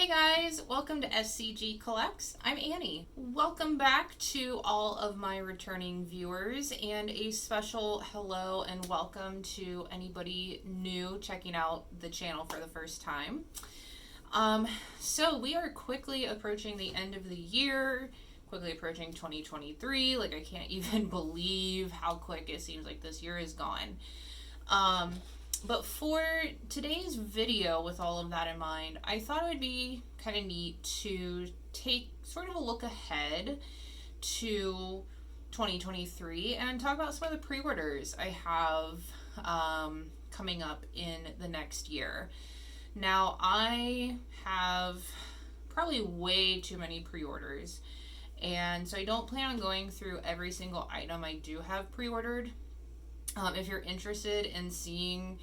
Hey guys, welcome to SCG Collects. I'm Annie. Welcome back to all of my returning viewers and a special hello and welcome to anybody new checking out the channel for the first time. So we are quickly approaching the end of the year, quickly approaching 2023. Like I can't even believe how quick it seems like this year is gone. But for today's video, with all of that in mind, I thought it would be kind of neat to take sort of a look ahead to 2023 and talk about some of the pre-orders I have coming up in the next year. Now, I have probably way too many pre-orders, and so I don't plan on going through every single item I do have pre-ordered. If you're interested in seeing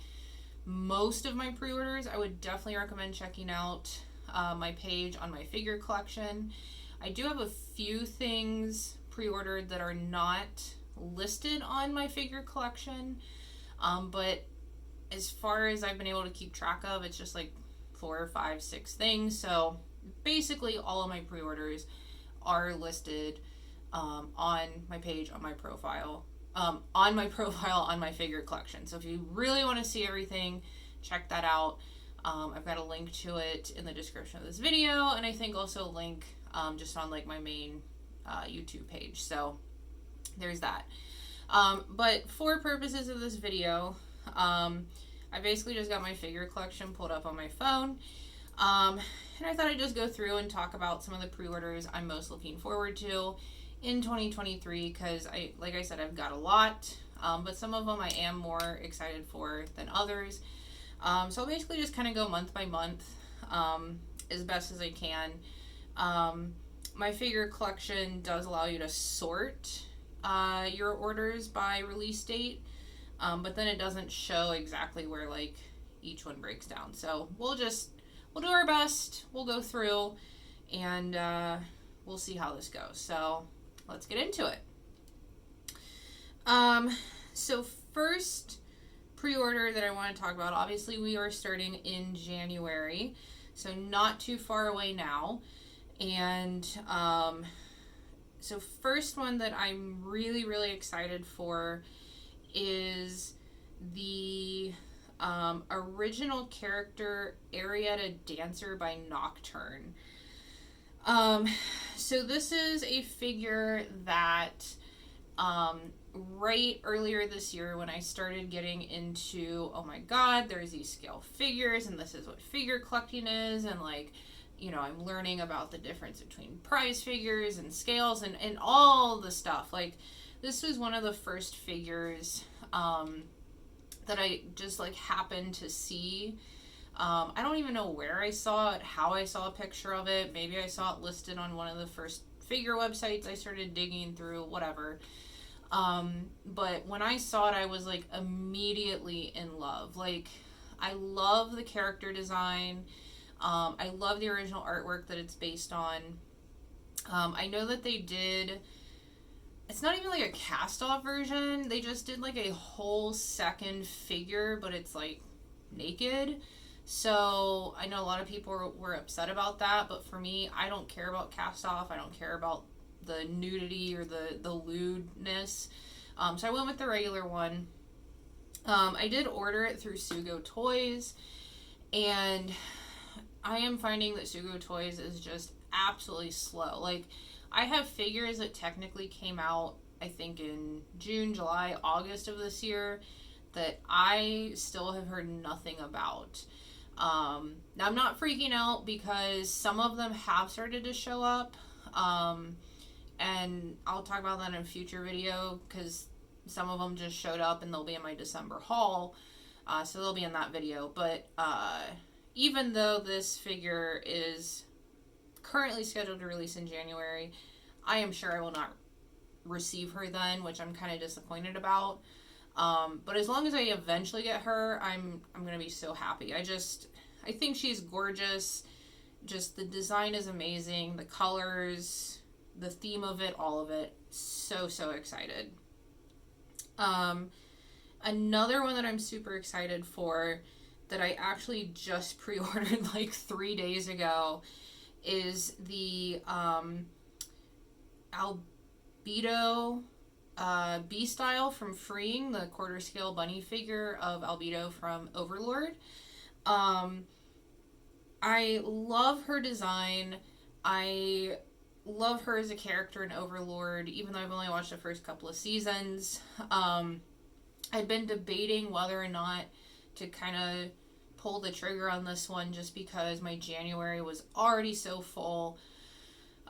most of my pre-orders, I would definitely recommend checking out my page on my figure collection. I do have a few things pre-ordered that are not listed on my figure collection, but as far as I've been able to keep track of, it's just like 4 or 5, 6 things. So basically all of my pre-orders are listed on my page, on my profile. On my figure collection. So if you really want to see everything, check that out. I've got a link to it in the description of this video, and I think also a link just on like my main YouTube page. So there's that. But for purposes of this video, I basically just got my figure collection pulled up on my phone. And I thought I'd just go through and talk about some of the pre-orders I'm most looking forward to in 2023, because like I said, I've got a lot, but some of them I am more excited for than others. So I'll basically just kind of go month by month as best as I can. My figure collection does allow you to sort your orders by release date, but then it doesn't show exactly where like each one breaks down. So we'll do our best. We'll go through and we'll see how this goes. So let's get into it. So first pre-order that I want to talk about, obviously we are starting in January, so not too far away now. And so first one that I'm really, really excited for is the original character Arietta Dancer by Nocturne. So this is a figure that, right earlier this year when I started getting into, oh my god, there's these scale figures and this is what figure collecting is, and like, you know, I'm learning about the difference between prize figures and scales and all the stuff. Like, this was one of the first figures, that I just like happened to see. I don't even know where I saw it, how I saw a picture of it. Maybe I saw it listed on one of the first figure websites I started digging through, whatever. But when I saw it, I was like immediately in love. Like, I love the character design. I love the original artwork that it's based on. I know that they did, it's not even like a cast-off version. They just did like a whole second figure, but it's like naked. So I know a lot of people were upset about that, but for me, I don't care about cast off. I don't care about the nudity or the lewdness. So I went with the regular one. I did order it through Sugo Toys, and I am finding that Sugo Toys is just absolutely slow. Like, I have figures that technically came out, I think in June, July, August of this year that I still have heard nothing about. Now I'm not freaking out because some of them have started to show up, and I'll talk about that in a future video because some of them just showed up and they'll be in my December haul, so they'll be in that video. But even though this figure is currently scheduled to release in January, I am sure I will not receive her then, which I'm kind of disappointed about. But as long as I eventually get her, I'm gonna be so happy. I think she's gorgeous. Just the design is amazing. The colors, the theme of it, all of it. So excited. Another one that I'm super excited for that I actually just pre-ordered like 3 days ago is the Albedo B-Style from Freeing, the quarter scale bunny figure of Albedo from Overlord. I love her design. I love her as a character in Overlord, even though I've only watched the first couple of seasons. I've been debating whether or not to kind of pull the trigger on this one just because my January was already so full.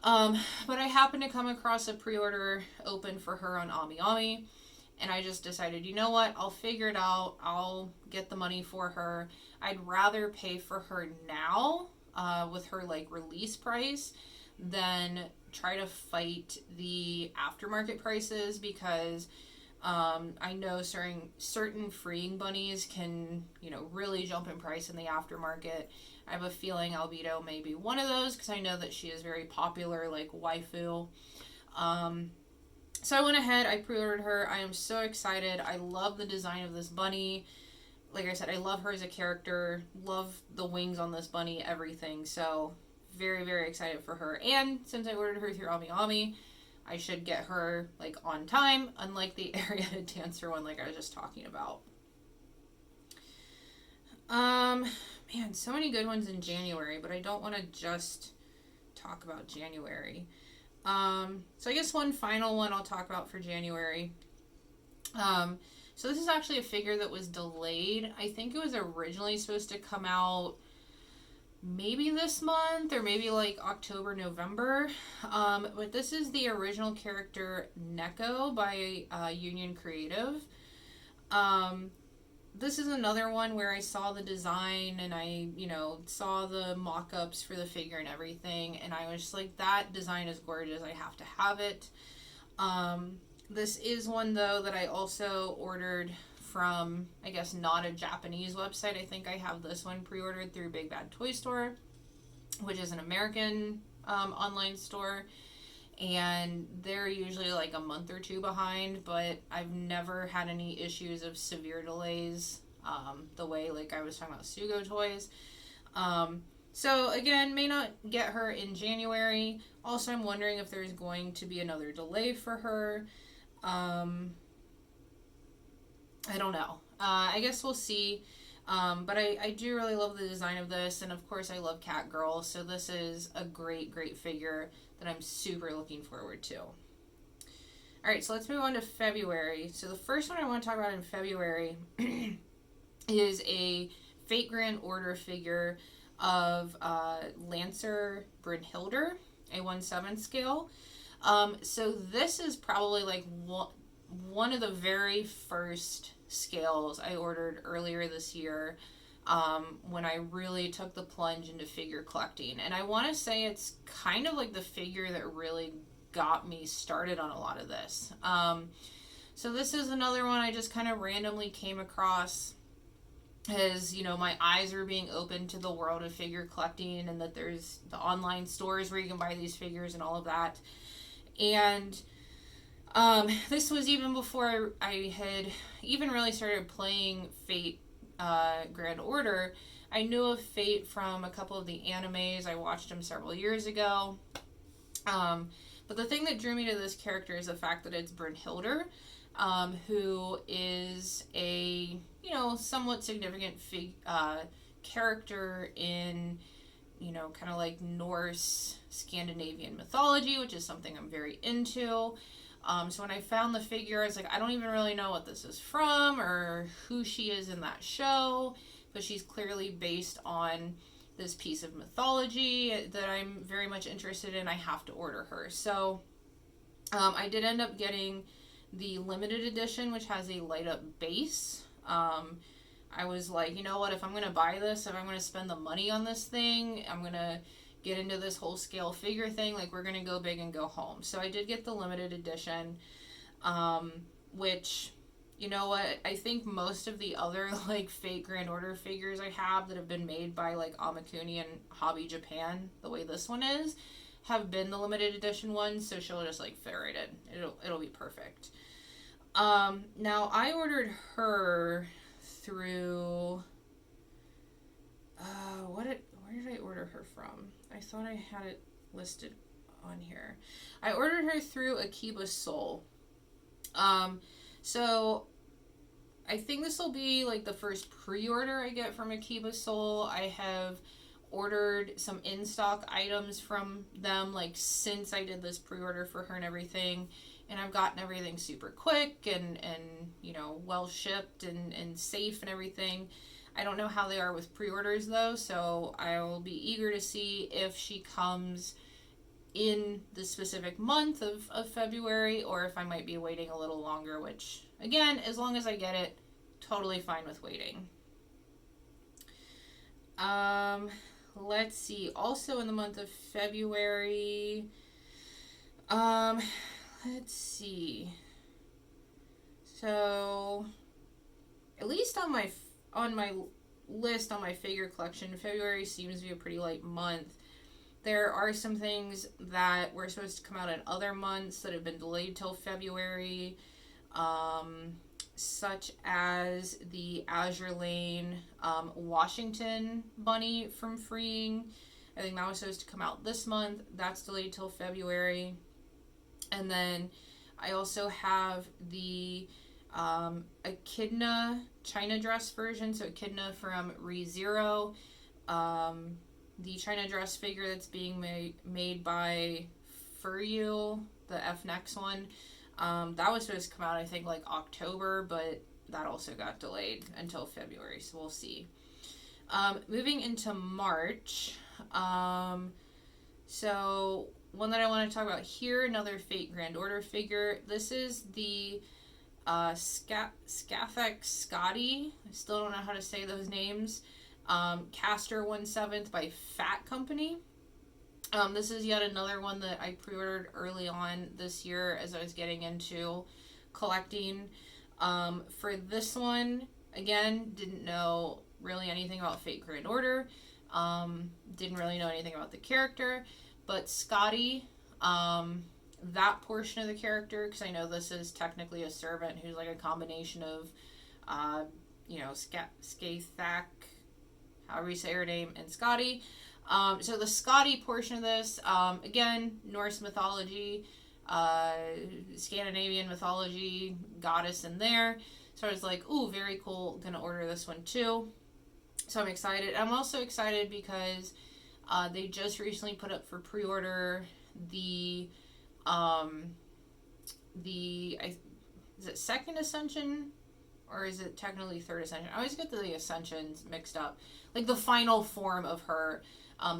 But I happened to come across a pre-order open for her on AmiAmi, and I just decided, you know what, I'll figure it out. I'll get the money for her. I'd rather pay for her now with her like release price than try to fight the aftermarket prices, because I know certain Freeing bunnies can, really jump in price in the aftermarket. I have a feeling Albedo may be one of those because I know that she is very popular, like waifu. So I went ahead, I pre-ordered her. I am so excited. I love the design of this bunny. Like I said, I love her as a character. Love the wings on this bunny, everything. So very, very excited for her. And since I ordered her through AmiAmi, I should get her like on time, unlike the Ariana Dancer one like I was just talking about. Man, so many good ones in January, but I don't want to just talk about January. So I guess one final one I'll talk about for January. So this is actually a figure that was delayed. I think it was originally supposed to come out maybe this month or maybe like October, November. But this is the original character Neko by Union Creative. This is another one where I saw the design and I, saw the mock-ups for the figure and everything, and I was just like, that design is gorgeous. I have to have it. This is one, though, that I also ordered from, I guess, not a Japanese website. I think I have this one pre-ordered through Big Bad Toy Store, which is an American online store. And they're usually like a month or two behind, but I've never had any issues of severe delays the way like I was talking about Sugo toys. So again, may not get her in January. Also, I'm wondering if there's going to be another delay for her. I don't know. I guess we'll see. But I do really love the design of this, and of course I love Catgirl, so this is a great, great figure that I'm super looking forward to. Alright, so let's move on to February. So the first one I want to talk about in February is a Fate Grand Order figure of Lancer Brynhildr, a 1/7 scale. So this is probably like one of the very first scales I ordered earlier this year when I really took the plunge into figure collecting. And I want to say it's kind of like the figure that really got me started on a lot of this. So this is another one I just kind of randomly came across as, my eyes are being opened to the world of figure collecting, and that there's the online stores where you can buy these figures and all of that. And this was even before I had even really started playing Fate Grand Order. I knew of Fate from a couple of the animes. I watched them several years ago. But the thing that drew me to this character is the fact that it's Brynhildr, who is a, somewhat significant character in, kind of like Norse Scandinavian mythology, which is something I'm very into. So when I found the figure, I was like, I don't even really know what this is from or who she is in that show, but she's clearly based on this piece of mythology that I'm very much interested in. I have to order her. So I did end up getting the limited edition, which has a light up base. I was like, you know what, if I'm going to buy this, if I'm going to spend the money on this thing, I'm going to get into this whole scale figure thing, like we're going to go big and go home. So I did get the limited edition, which, you know what, I think most of the other like Fate Grand Order figures I have that have been made by like Amakuni and Hobby Japan, the way this one is, have been the limited edition ones, so she'll just like fit right in. It'll be perfect. Now I ordered her through Where did I order her from? I thought I had it listed on here. I ordered her through Akiba Soul. So I think this will be like the first pre-order I get from Akiba Soul. I have ordered some in-stock items from them like since I did this pre-order for her and everything, and I've gotten everything super quick and you know, well shipped and safe and everything. I don't know how they are with pre-orders though, so I will be eager to see if she comes in the specific month of February, or if I might be waiting a little longer, which again, as long as I get it, totally fine with waiting. Let's see. Also in the month of February, let's see. So, at least on my list on my figure collection, February seems to be a pretty light month. There are some things that were supposed to come out in other months that have been delayed till February, such as the Azure Lane Washington bunny from Freeing. I think that was supposed to come out this month. That's delayed till February. And then I also have the Echidna China dress version, so Echidna from ReZero. The China dress figure that's being made by Furyu, the F-Next one. That was supposed to come out, I think, like October, but that also got delayed until February, so we'll see. Moving into March, so one that I want to talk about here, another Fate Grand Order figure. This is the Scathek Scotty. I still don't know how to say those names. Caster 1/7 by Fat Company. This is yet another one that I pre-ordered early on this year as I was getting into collecting. For this one, again, didn't know really anything about Fate Grand Order. Didn't really know anything about the character. But Scotty, that portion of the character, because I know this is technically a servant who's like a combination of, Skathak, however you say her name, and Scotty. So the Scotty portion of this, again, Norse mythology, Scandinavian mythology, goddess in there. So I was like, ooh, very cool. Gonna order this one too. So I'm excited. I'm also excited because they just recently put up for pre-order is it Second Ascension? Or is it technically Third Ascension? I always get the Ascensions mixed up. Like the final form of her,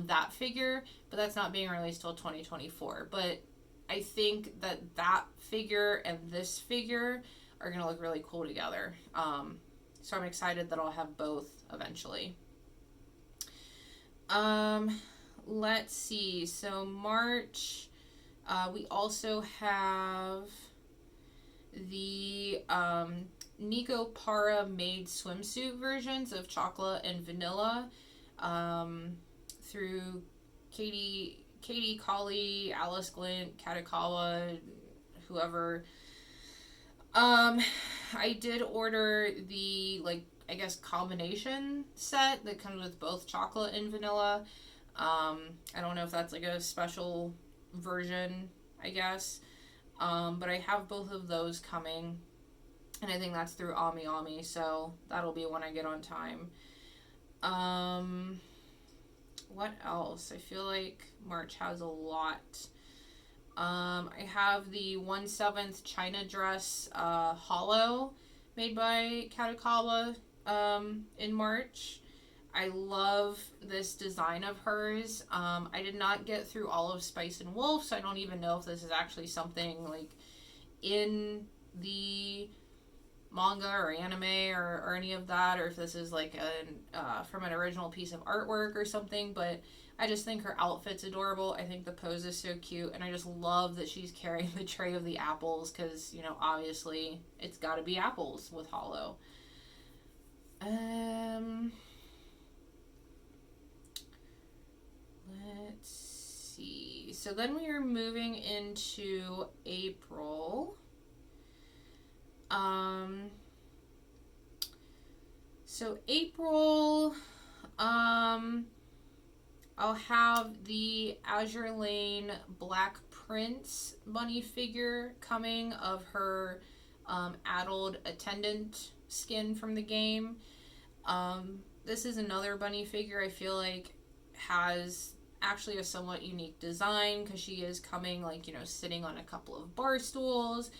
that figure, but that's not being released till 2024. But I think that figure and this figure are going to look really cool together. So I'm excited that I'll have both eventually. Let's see. So March, we also have the Nico Para made swimsuit versions of chocolate and vanilla through Katie Colley, Alice Glint, Katakawa, whoever. I did order the, I guess, combination set that comes with both chocolate and vanilla. I don't know if that's like a special version, I guess. But I have both of those coming. And I think that's through Ami Ami, so that'll be when I get on time. What else? I feel like March has a lot. I have the 1/7 China dress hollow made by Katakawa in March. I love this design of hers. I did not get through all of Spice and Wolf, so I don't even know if this is actually something like in the manga or anime or any of that, or if this is like from an original piece of artwork or something. But I just think her outfit's adorable. I think the pose is so cute, and I just love that she's carrying the tray of the apples because, obviously it's got to be apples with hollow. Let's see. So then we are moving into April. So April, I'll have the Azure Lane Black Prince bunny figure coming of her addled attendant skin from the game. This is another bunny figure I feel like has actually a somewhat unique design because she is coming like, you know, sitting on a couple of bar stools.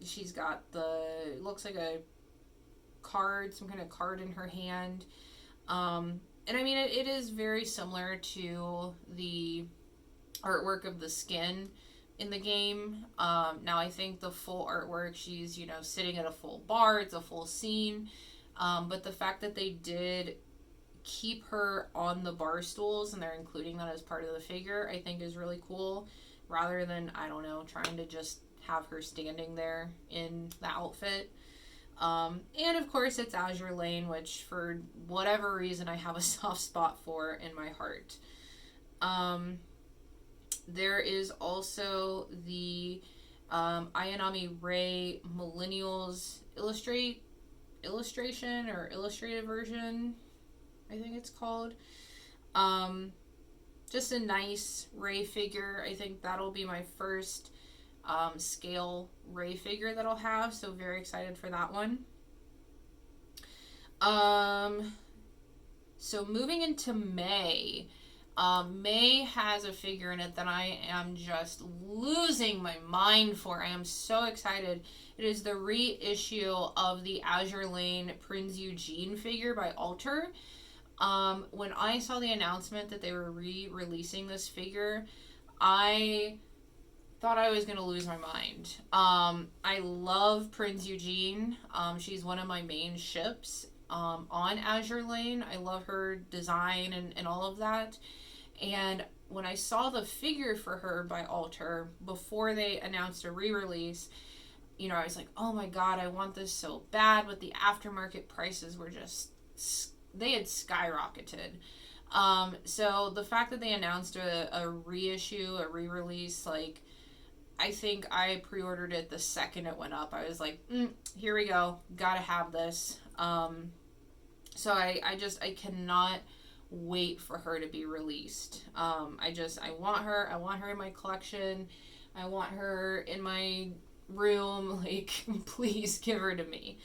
She's got looks like a card, some kind of card in her hand. And I mean, it is very similar to the artwork of the skin in the game. Now, I think the full artwork, she's, you know, sitting at a full bar, it's a full scene. But the fact that they did keep her on the bar stools and they're including that as part of the figure, I think is really cool. Rather than, I don't know, trying to just have her standing there in the outfit. And of course it's Azure Lane, which for whatever reason I have a soft spot for in my heart. There is also the Ayanami Ray Millennials illustration or illustrated version, I think it's called. Just a nice Ray figure. I think that'll be my first scale Ray figure that I'll have, so very excited for that one. So moving into May, May has a figure in it that I am just losing my mind for. I am so excited. It is the reissue of the Azure Lane Prince Eugene figure by Alter. When I saw the announcement that they were re-releasing this figure, I thought I was going to lose my mind. I love Prince Eugene. She's one of my main ships on Azure Lane. I love her design and all of that. And when I saw the figure for her by Alter before they announced a re-release, you know, I was like, oh my god, I want this so bad, but the aftermarket prices were just, they had skyrocketed. So the fact that they announced a reissue, a re-release, like, I think I pre-ordered it the second it went up. I was like, here we go, gotta have this. So I cannot wait for her to be released. I want her in my collection. I want her in my room. Like, please give her to me.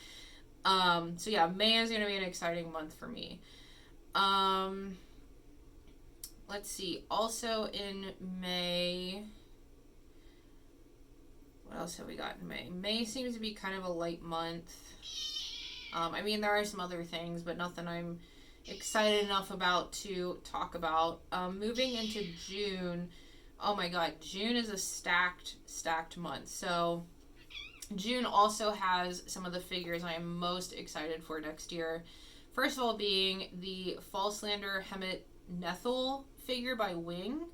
So yeah, May is going to be an exciting month for me. Let's see. Also in May, what else have we got in May? May seems to be kind of a light month. I mean, there are some other things, but nothing I'm excited enough about to talk about. Moving into June, oh my god, June is a stacked month. So June also has some of the figures I am most excited for next year. First of all being the Falslander Hemet Nethel figure by Wing.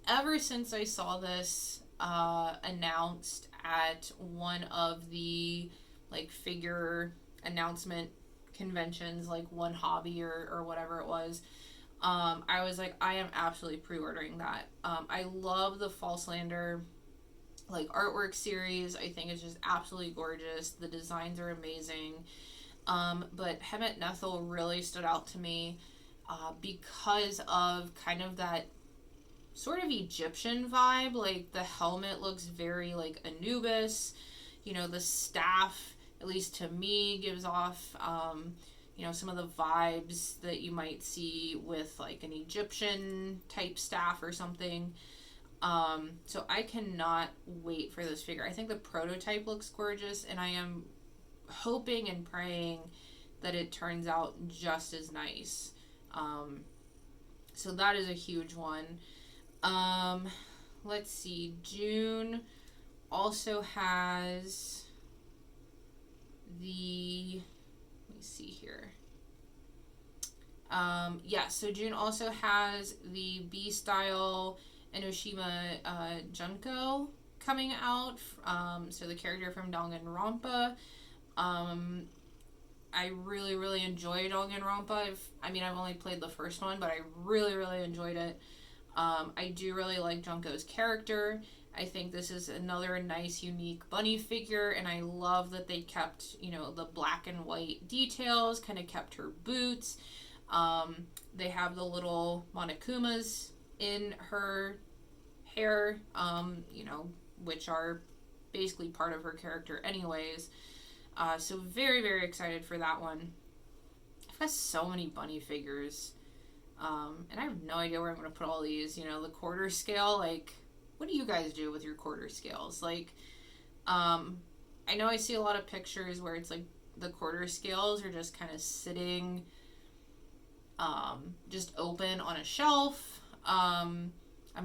Ever since I saw this announced at one of the like figure announcement conventions, like One Hobby or whatever it was, I was like, I am absolutely pre-ordering that. I love the Falslander like artwork series. I think it's just absolutely gorgeous. The designs are amazing. But Hemet Nethel really stood out to me because of kind of that sort of Egyptian vibe. Like the helmet looks very like Anubis. You know, the staff, at least to me, gives off you know, some of the vibes that you might see with like an Egyptian type staff or something. So I cannot wait for this figure. I think the prototype looks gorgeous, and I am hoping and praying that it turns out just as nice. So that is a huge one. Let's see. June also has the, let me see here. Yeah, so June also has the B-Style Enoshima Junko coming out. So the character from Danganronpa. I really enjoyed Danganronpa. I've only played the first one, but I really enjoyed it. I do really like Junko's character. I think this is another nice, unique bunny figure, and I love that they kept, the black and white details, kind of kept her boots. They have the little Monokumas in her hair, which are basically part of her character anyways. So very, very excited for that one. I've got so many bunny figures. And I have no idea where I'm going to put all these. The quarter scale, like, what do you guys do with your quarter scales? Like, I know I see a lot of pictures where it's like the quarter scales are just kind of sitting, just open on a shelf. I'm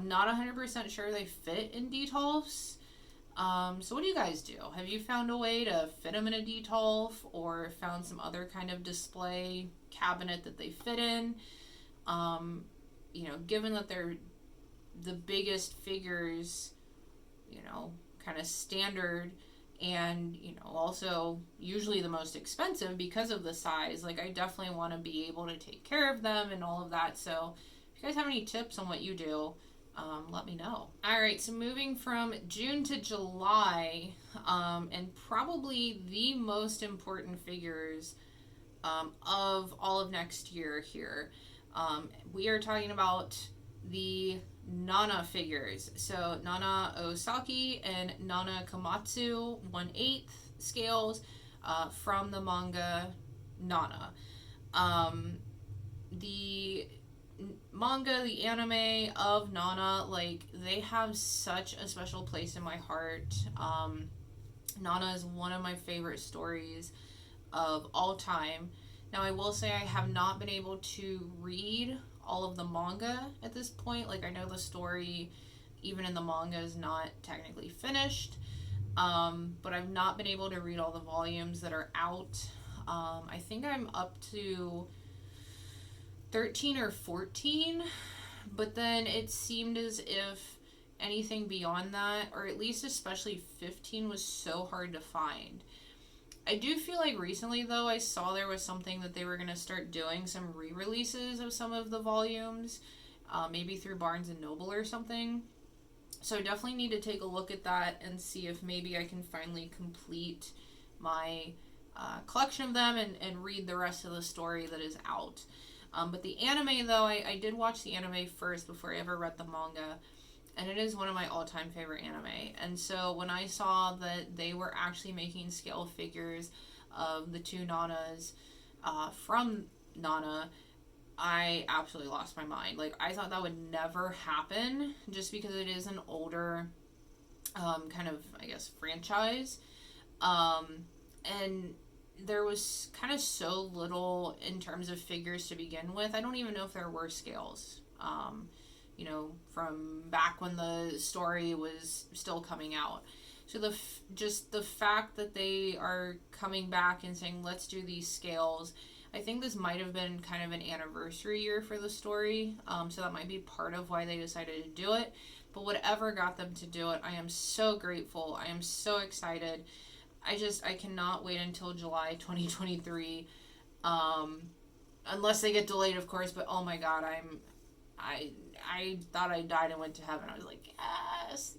not 100% sure they fit in Detolfs. So what do you guys do? Have you found a way to fit them in a Detolf, or found some other kind of display cabinet that they fit in? Given that they're the biggest figures, kind of standard, and, also usually the most expensive because of the size, like, I definitely want to be able to take care of them and all of that. So if you guys have any tips on what you do, let me know. Alright, so moving from June to July, and probably the most important figures of all of next year here. We are talking about the Nana figures. So Nana Osaki and Nana Komatsu 1/8 scales from the manga Nana. The manga, the anime of Nana, like, they have such a special place in my heart. Nana is one of my favorite stories of all time. Now, I will say I have not been able to read all of the manga at this point. Like, I know the story, even in the manga, is not technically finished. But I've not been able to read all the volumes that are out. I think I'm up to 13 or 14. But then it seemed as if anything beyond that, or at least especially 15, was so hard to find. I do feel like recently, though, I saw there was something that they were going to start doing, some re-releases of some of the volumes, maybe through Barnes & Noble or something. So I definitely need to take a look at that and see if maybe I can finally complete my collection of them and read the rest of the story that is out. But the anime, though, I did watch the anime first before I ever read the manga. And it is one of my all-time favorite anime. And so when I saw that they were actually making scale figures of the two Nanas from Nana, I absolutely lost my mind. Like, I thought that would never happen, just because it is an older kind of, I guess, franchise. And there was kind of so little in terms of figures to begin with. I don't even know if there were scales. From back when the story was still coming out. So just the fact that they are coming back and saying, let's do these scales, I think this might have been kind of an anniversary year for the story, so that might be part of why they decided to do it. But whatever got them to do it, I am so grateful. I am so excited. I cannot wait until July 2023, unless they get delayed, of course. But oh my god, I thought I died and went to heaven. I was like,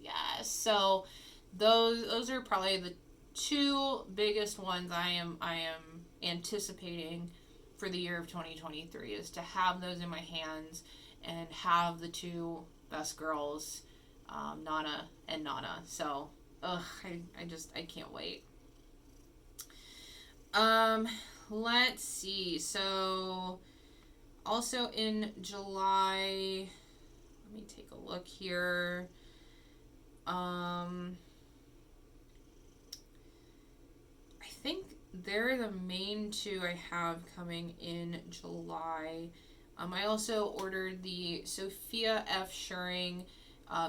yes. So those are probably the two biggest ones I am anticipating for the year of 2023, is to have those in my hands and have the two best girls, Nana and Nana. So, I can't wait. Let's see. So, also in July, let me take a look here. I think they're the main two I have coming in July. I also ordered the Sophia F. Schuring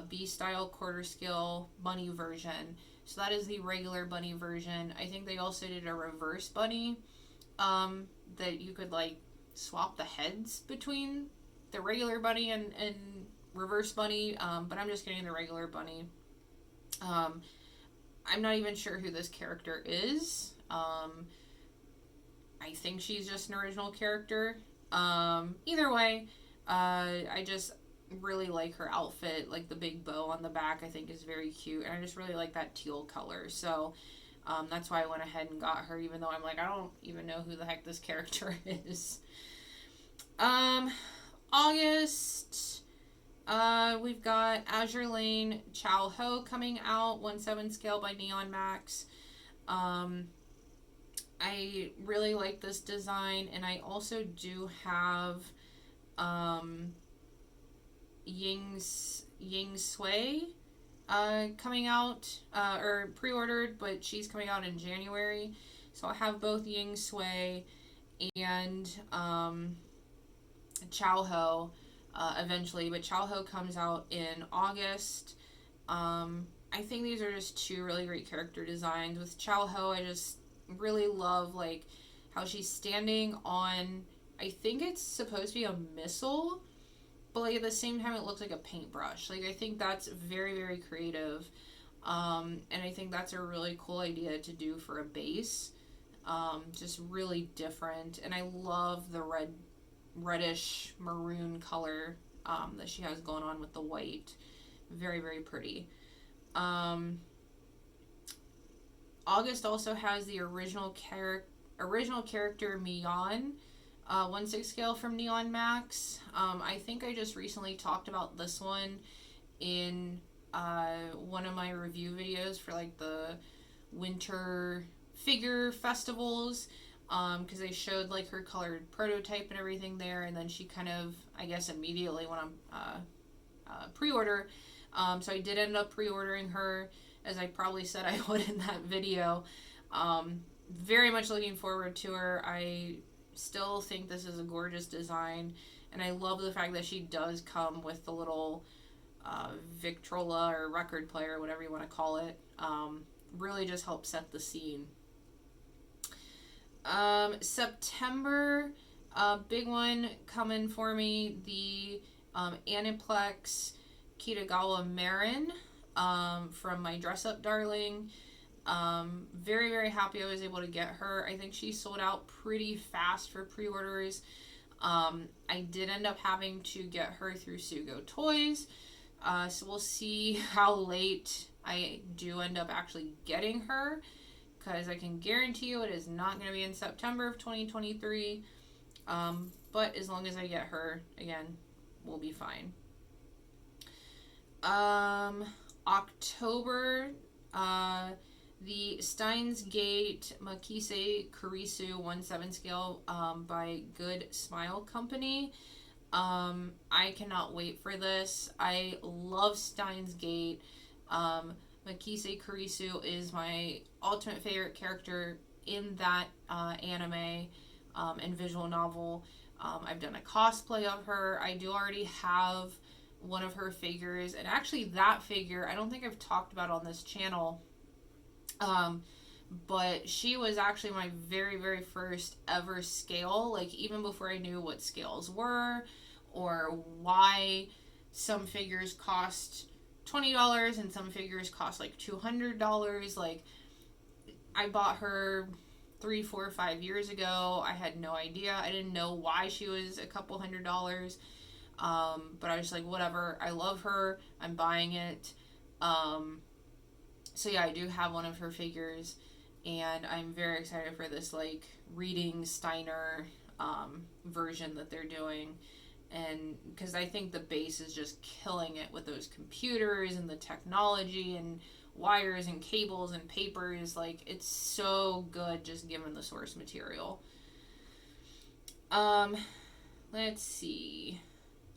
B-style quarter scale bunny version. So that is the regular bunny version. I think they also did a reverse bunny that you could, like, swap the heads between the regular bunny and reverse bunny, but I'm just getting the regular bunny. I'm not even sure who this character is. I think she's just an original character. Either way, I just really like her outfit, like the big bow on the back I think is very cute, and I just really like that teal color. So that's why I went ahead and got her, even though I'm like, I don't even know who the heck this character is. Um, August, we've got Azure Lane Chow Ho coming out, 1/7 scale by Neon Max. I really like this design, and I also do have Ying Sui coming out, or pre-ordered, but she's coming out in January. So I have both Ying Sui and Chow Ho eventually, but Chow Ho comes out in August. I think these are just two really great character designs. With Chow Ho, I just really love like how she's standing on, I think it's supposed to be a missile, but like at the same time it looks like a paintbrush. Like I think that's very, very creative. And I think that's a really cool idea to do for a base. Just really different. And I love the reddish maroon color that she has going on with the white. Very, very pretty. August also has the original character Mion, 1/6 scale from Neon Max. I think I just recently talked about this one in one of my review videos for like the winter figure festivals, because they showed like her colored prototype and everything there, and then she kind of, I guess, immediately went on pre-order. So I did end up pre-ordering her, as I probably said I would in that video. Very much looking forward to her. I still think this is a gorgeous design, and I love the fact that she does come with the little Victrola or record player, whatever you want to call it. Really just helps set the scene. September, big one coming for me, the Aniplex Kitagawa Marin from my Dress Up Darling. Very, very happy I was able to get her. I think she sold out pretty fast for pre-orders. I did end up having to get her through Sugo Toys. So we'll see how late I do end up actually getting her, because I can guarantee you it is not going to be in September of 2023. But as long as I get her, again, we'll be fine. October, the Steins Gate Makise Kurisu 1/7 scale by Good Smile Company. I cannot wait for this. I love Steins Gate. Makise Kurisu is my ultimate favorite character in that anime and visual novel. I've done a cosplay of her. I do already have one of her figures, and actually that figure I don't think I've talked about on this channel, but she was actually my very, very first ever scale, like even before I knew what scales were or why some figures cost $20 and some figures cost like $200. Like, I bought her 3, 4, 5 years ago. I had no idea. I didn't know why she was a couple $100. But I was like, whatever, I love her, I'm buying it. So yeah, I do have one of her figures, and I'm very excited for this like reading Steiner version that they're doing. And because I think the base is just killing it with those computers and the technology and wires and cables and papers. Like, it's so good just given the source material. Let's see.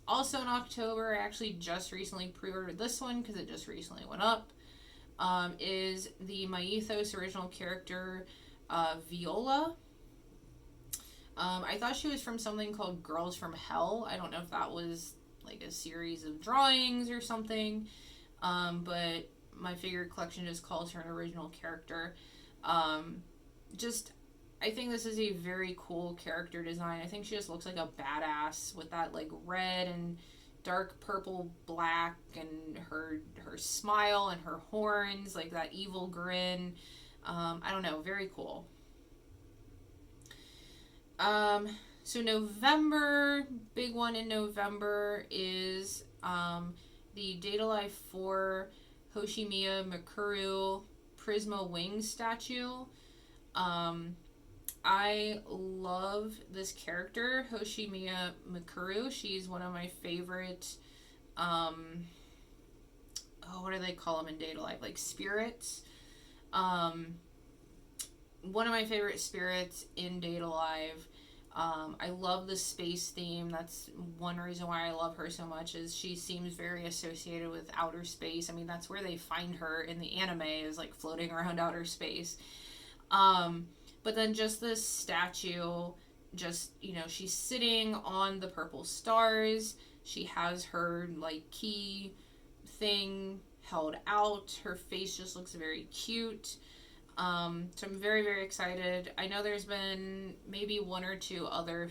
Also in October, I actually just recently pre-ordered this one because it just recently went up. Is the Myethos original character Viola. I thought she was from something called Girls from Hell. I don't know if that was like a series of drawings or something, but my figure collection just calls her an original character. I think this is a very cool character design. I think she just looks like a badass with that like red and dark purple black, and her smile and her horns, like that evil grin. I don't know, very cool. So November, big one in November is the Data Life 4 Hoshimiya Mikuru Prisma Wing statue. I love this character, Hoshimiya Mikuru. She's one of my favorite, what do they call them in Data Life? Like spirits. One of my favorite spirits in Data Live. I love the space theme. That's one reason why I love her so much, is she seems very associated with outer space. I mean, that's where they find her in the anime, is like floating around outer space. But then just this statue, just, she's sitting on the purple stars. She has her like key thing held out. Her face just looks very cute. So I'm very, very excited. I know there's been maybe one or two other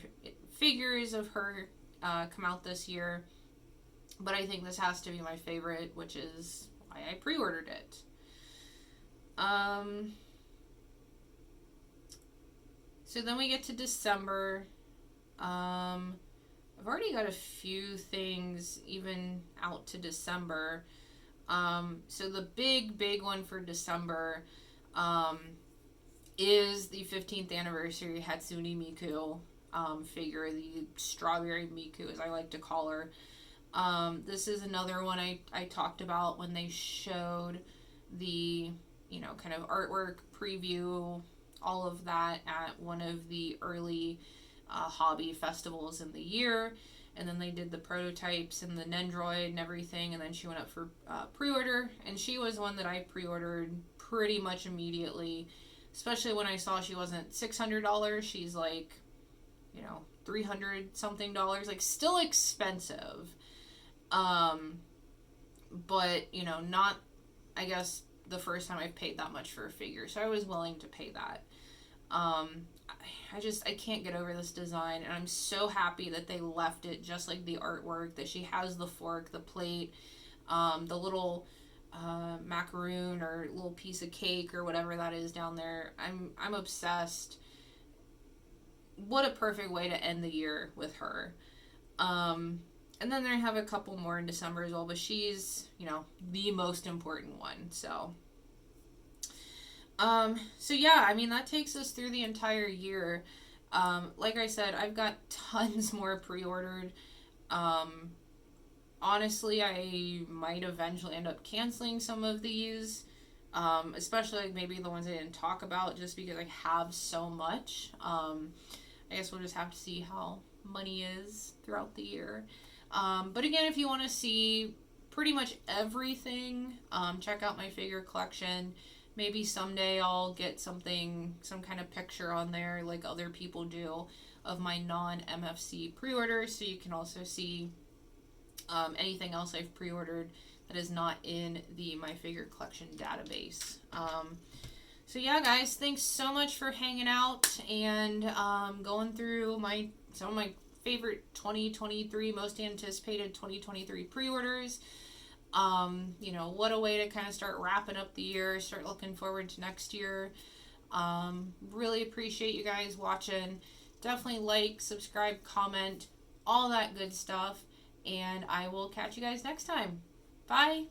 figures of her come out this year, but I think this has to be my favorite, which is why I pre-ordered it. So then we get to December. I've already got a few things even out to December. So the big one for December is the 15th anniversary Hatsune Miku figure, the Strawberry Miku, as I like to call her. This is another one I talked about when they showed the, kind of artwork preview, all of that at one of the early hobby festivals in the year. And then they did the prototypes and the Nendroid and everything, and then she went up for pre-order, and she was one that I pre-ordered pretty much immediately, especially when I saw she wasn't $600. She's like, $300 something, like still expensive. But, not, I guess, the first time I've paid that much for a figure, so I was willing to pay that. I can't get over this design, and I'm so happy that they left it just like the artwork, that she has the fork, the plate, the little macaroon or little piece of cake or whatever that is down there. I'm obsessed. What a perfect way to end the year with her. And then they have a couple more in December as well, but she's, the most important one. So yeah, I mean, that takes us through the entire year. Like I said, I've got tons more pre-ordered. Honestly, I might eventually end up canceling some of these, especially like maybe the ones I didn't talk about, just because I have so much. I guess we'll just have to see how money is throughout the year. But again, if you want to see pretty much everything, check out my figure collection. Maybe someday I'll get some kind of picture on there like other people do of my non-MFC pre-orders, so you can also see anything else I've pre-ordered that is not in the My Figure Collection database. So yeah, guys, thanks so much for hanging out and going through some of my favorite 2023, most anticipated 2023 pre-orders. What a way to kind of start wrapping up the year, start looking forward to next year. Really appreciate you guys watching. Definitely like, subscribe, comment, all that good stuff. And I will catch you guys next time. Bye.